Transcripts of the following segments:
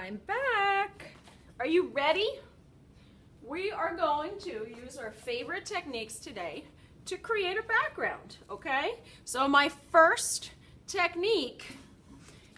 I'm back. Are you ready? We are going to use our favorite techniques today to create a background, okay? So my first technique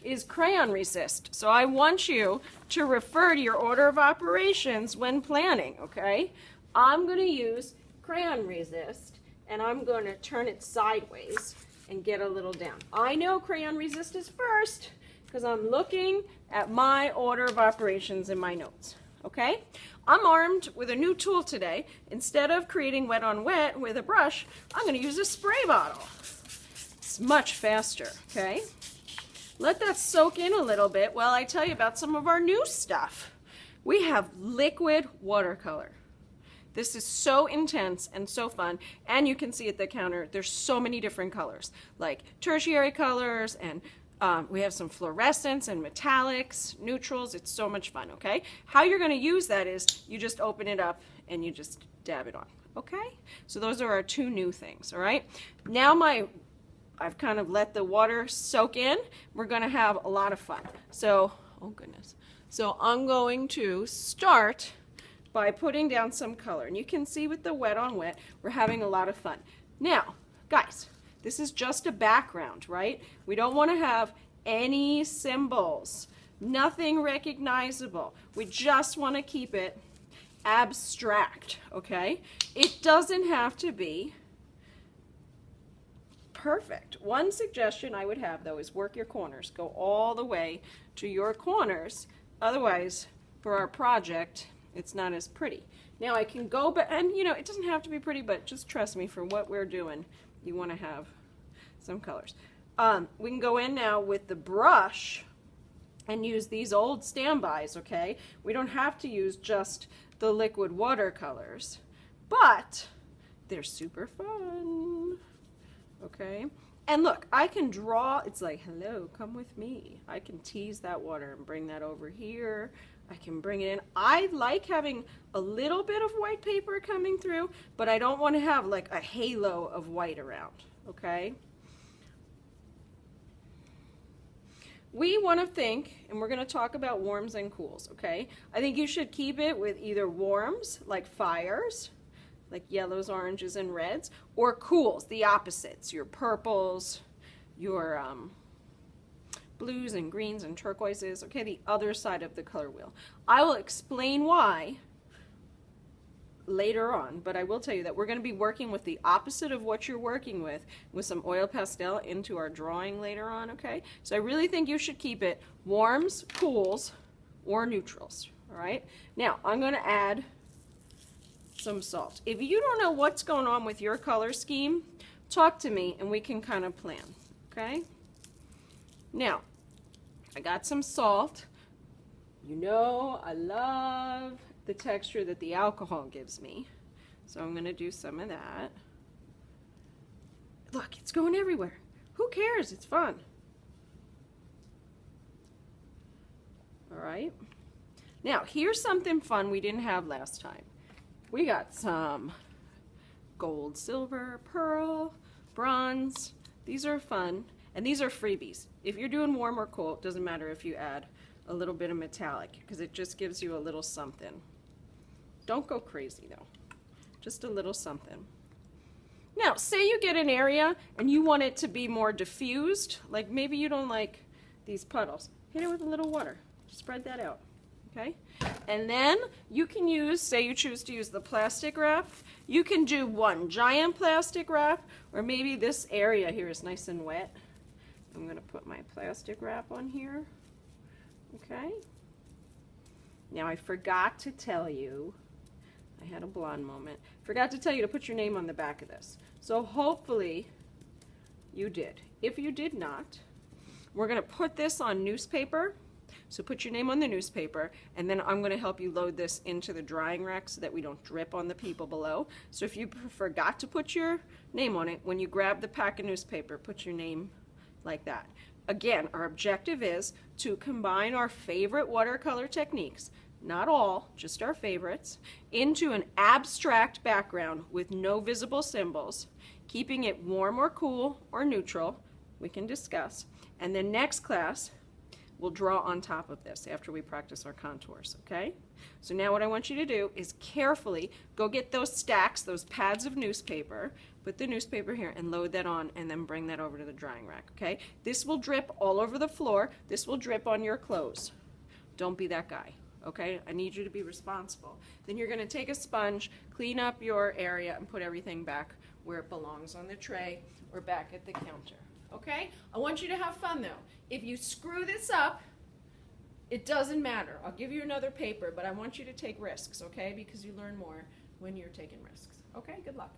is crayon resist. So I want you to refer to your order of operations when planning, okay? I'm going to use crayon resist and I'm going to turn it sideways and get a little down. I know crayon resist is first because I'm looking at my order of operations in my notes, okay? I'm armed with a new tool today. Instead of creating wet on wet with a brush, I'm going to use a spray bottle. It's much faster, okay? Let that soak in a little bit while I tell you about some of our new stuff. We have liquid watercolor. This is so intense and so fun, and you can see at the counter there's so many different colors, like tertiary colors, and we have some fluorescents and metallics, neutrals. It's so much fun, okay? How you're going to use that is you just open it up and you just dab it on, okay? So those are our two new things, all right? Now I've kind of let the water soak in. We're going to have a lot of fun. So, oh goodness. So I'm going to start by putting down some color. And you can see with the wet on wet, we're having a lot of fun. Now, guys, this is just a background, right? We don't want to have any symbols, nothing recognizable. We just want to keep it abstract, okay? It doesn't have to be perfect. One suggestion I would have, though, is work your corners. Go all the way to your corners. Otherwise, for our project, it's not as pretty. Now I can go back, and you know, it doesn't have to be pretty, but just trust me, for what we're doing, you want to have some colors. We can go in now with the brush and use these old standbys, okay? We don't have to use just the liquid watercolors, but they're super fun, okay? And look, I can draw, it's like, hello, come with me. I can tease that water and bring that over here. I can bring it in. I like having a little bit of white paper coming through, but I don't want to have like a halo of white around, okay? We want to think, and we're going to talk about warms and cools, okay? I think you should keep it with either warms, like fires, like yellows, oranges, and reds, or cools, the opposites, your purples, your blues and greens and turquoises, okay, the other side of the color wheel. I will explain why later on, but I will tell you that we're going to be working with the opposite of what you're working with some oil pastel into our drawing later on, okay? So I really think you should keep it warms, cools, or neutrals, all right? Now, I'm going to add some salt. If you don't know what's going on with your color scheme, talk to me and we can kind of plan, okay? Now, I got some salt. You know I love the texture that the alcohol gives me, so I'm going to do some of that. Look, it's going everywhere. Who cares? It's fun. All right. Now, here's something fun we didn't have last time. We got some gold, silver, pearl, bronze. These are fun. And these are freebies. If you're doing warm or cool, it doesn't matter if you add a little bit of metallic because it just gives you a little something. Don't go crazy though. Just a little something. Now, say you get an area and you want it to be more diffused, like maybe you don't like these puddles. Hit it with a little water. Spread that out, okay? And then you can use, say you choose to use the plastic wrap, you can do one giant plastic wrap, or maybe this area here is nice and wet. I'm going to put my plastic wrap on here, okay? Now I forgot to tell you, I had a blonde moment, forgot to tell you to put your name on the back of this. So hopefully you did. If you did not, we're going to put this on newspaper. So put your name on the newspaper, and then I'm going to help you load this into the drying rack so that we don't drip on the people below. So if you forgot to put your name on it, when you grab the pack of newspaper, put your name like that. Again, our objective is to combine our favorite watercolor techniques, not all, just our favorites, into an abstract background with no visible symbols, keeping it warm or cool or neutral, we can discuss. And then next class, we'll draw on top of this after we practice our contours, okay? So now what I want you to do is carefully go get those stacks, those pads of newspaper, put the newspaper here and load that on, and then bring that over to the drying rack, okay? This will drip all over the floor. This will drip on your clothes. Don't be that guy, okay? I need you to be responsible. Then you're gonna take a sponge, clean up your area, and put everything back where it belongs on the tray or back at the counter, okay? I want you to have fun though. If you screw this up, it doesn't matter. I'll give you another paper, but I want you to take risks, okay? Because you learn more when you're taking risks. Okay, good luck.